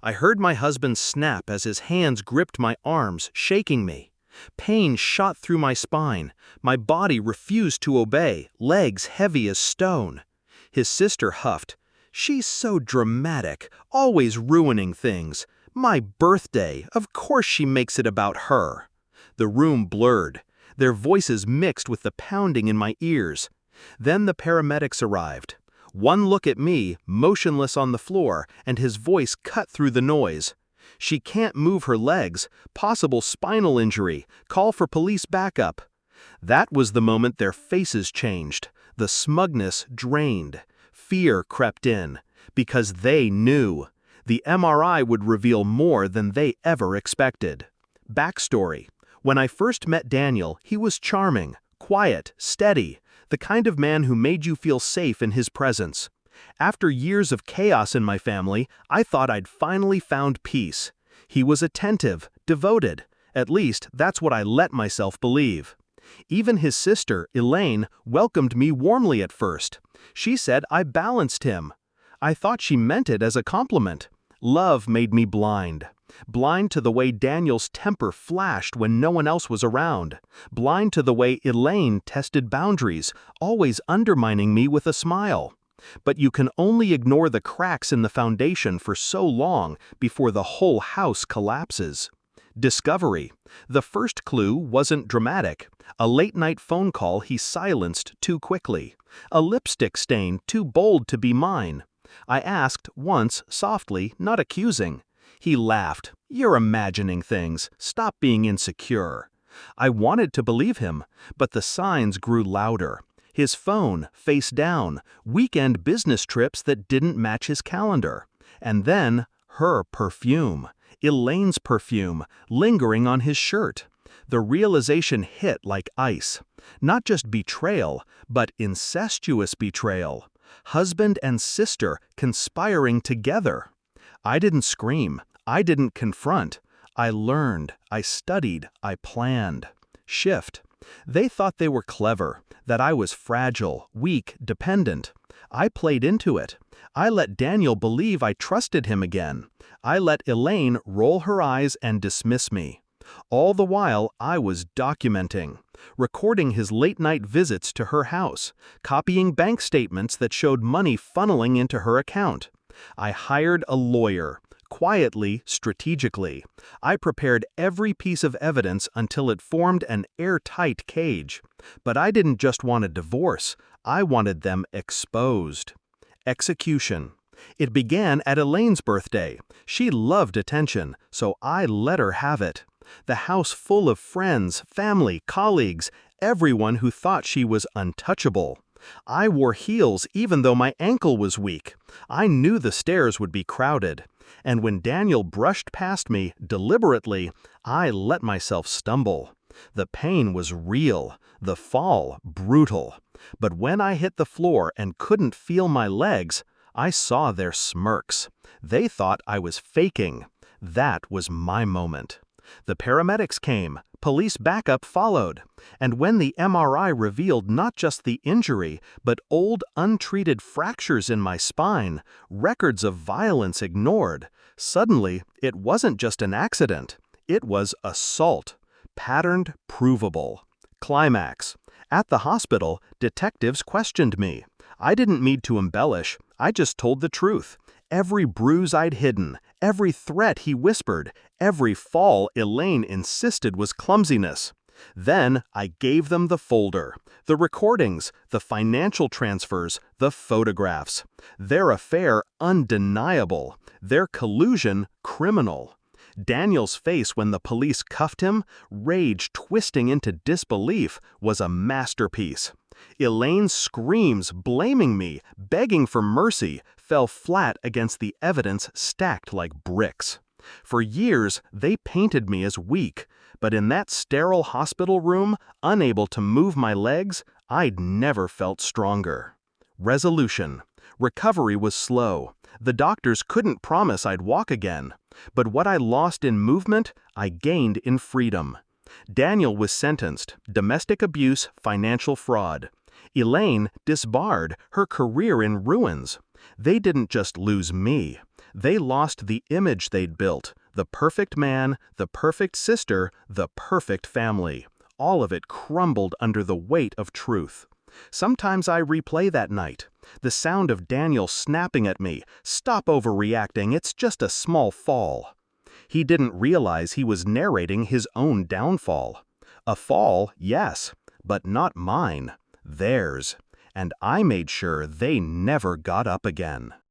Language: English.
I heard my husband snap as his hands gripped my arms, shaking me. Pain shot through my spine. My body refused to obey, legs heavy as stone. His sister huffed. "She's so dramatic, always ruining things. My birthday, of course she makes it about her." The room blurred. Their voices mixed with the pounding in my ears. Then the paramedics arrived. One look at me, motionless on the floor, and his voice cut through the noise. "She can't move her legs. Possible spinal injury. Call for police backup." That was the moment their faces changed. The smugness drained. Fear crept in. Because they knew. The MRI would reveal more than they ever expected. Backstory. When I first met Daniel, he was charming, quiet, steady, the kind of man who made you feel safe in his presence. After years of chaos in my family, I thought I'd finally found peace. He was attentive, devoted. At least, that's what I let myself believe. Even his sister, Elaine, welcomed me warmly at first. She said I balanced him. I thought she meant it as a compliment. Love made me blind. Blind to the way Daniel's temper flashed when no one else was around. Blind to the way Elaine tested boundaries, always undermining me with a smile. But you can only ignore the cracks in the foundation for so long before the whole house collapses. Discovery. The first clue wasn't dramatic. A late-night phone call he silenced too quickly. A lipstick stain too bold to be mine. I asked once, softly, not accusing. He laughed. "You're imagining things. Stop being insecure." I wanted to believe him, but the signs grew louder. His phone, face down, weekend business trips that didn't match his calendar. And then, her perfume. Elaine's perfume, lingering on his shirt. The realization hit like ice. Not just betrayal, but incestuous betrayal. Husband and sister conspiring together. I didn't scream. I didn't confront. I learned. I studied. I planned. Shift. They thought they were clever, that I was fragile, weak, dependent. I played into it. I let Daniel believe I trusted him again. I let Elaine roll her eyes and dismiss me. All the while, I was documenting, recording his late-night visits to her house, copying bank statements that showed money funneling into her account. I hired a lawyer, quietly, strategically. I prepared every piece of evidence until it formed an airtight cage. But I didn't just want a divorce, I wanted them exposed. Execution. It began at Elaine's birthday. She loved attention, so I let her have it. The house full of friends, family, colleagues, everyone who thought she was untouchable. I wore heels even though my ankle was weak. I knew the stairs would be crowded. And when Daniel brushed past me, deliberately, I let myself stumble. The pain was real, the fall brutal. But when I hit the floor and couldn't feel my legs, I saw their smirks. They thought I was faking. That was my moment. The paramedics came, police backup followed, and when the MRI revealed not just the injury, but old untreated fractures in my spine, records of violence ignored, suddenly it wasn't just an accident, it was assault. Patterned, provable. Climax. At the hospital, detectives questioned me. I didn't need to embellish, I just told the truth. Every bruise I'd hidden, every threat he whispered, every fall Elaine insisted was clumsiness. Then I gave them the folder, the recordings, the financial transfers, the photographs. Their affair undeniable, their collusion criminal. Daniel's face when the police cuffed him, rage twisting into disbelief, was a masterpiece. Elaine's screams blaming me, begging for mercy, fell flat against the evidence stacked like bricks. For years, they painted me as weak, but in that sterile hospital room, unable to move my legs, I'd never felt stronger. Resolution. Recovery was slow. The doctors couldn't promise I'd walk again. But what I lost in movement, I gained in freedom. Daniel was sentenced, domestic abuse, financial fraud. Elaine disbarred, her career in ruins. They didn't just lose me. They lost the image they'd built, the perfect man, the perfect sister, the perfect family. All of it crumbled under the weight of truth. Sometimes I replay that night. The sound of Daniel snapping at me, "Stop overreacting, it's just a small fall." He didn't realize he was narrating his own downfall. A fall, yes, but not mine, theirs. And I made sure they never got up again.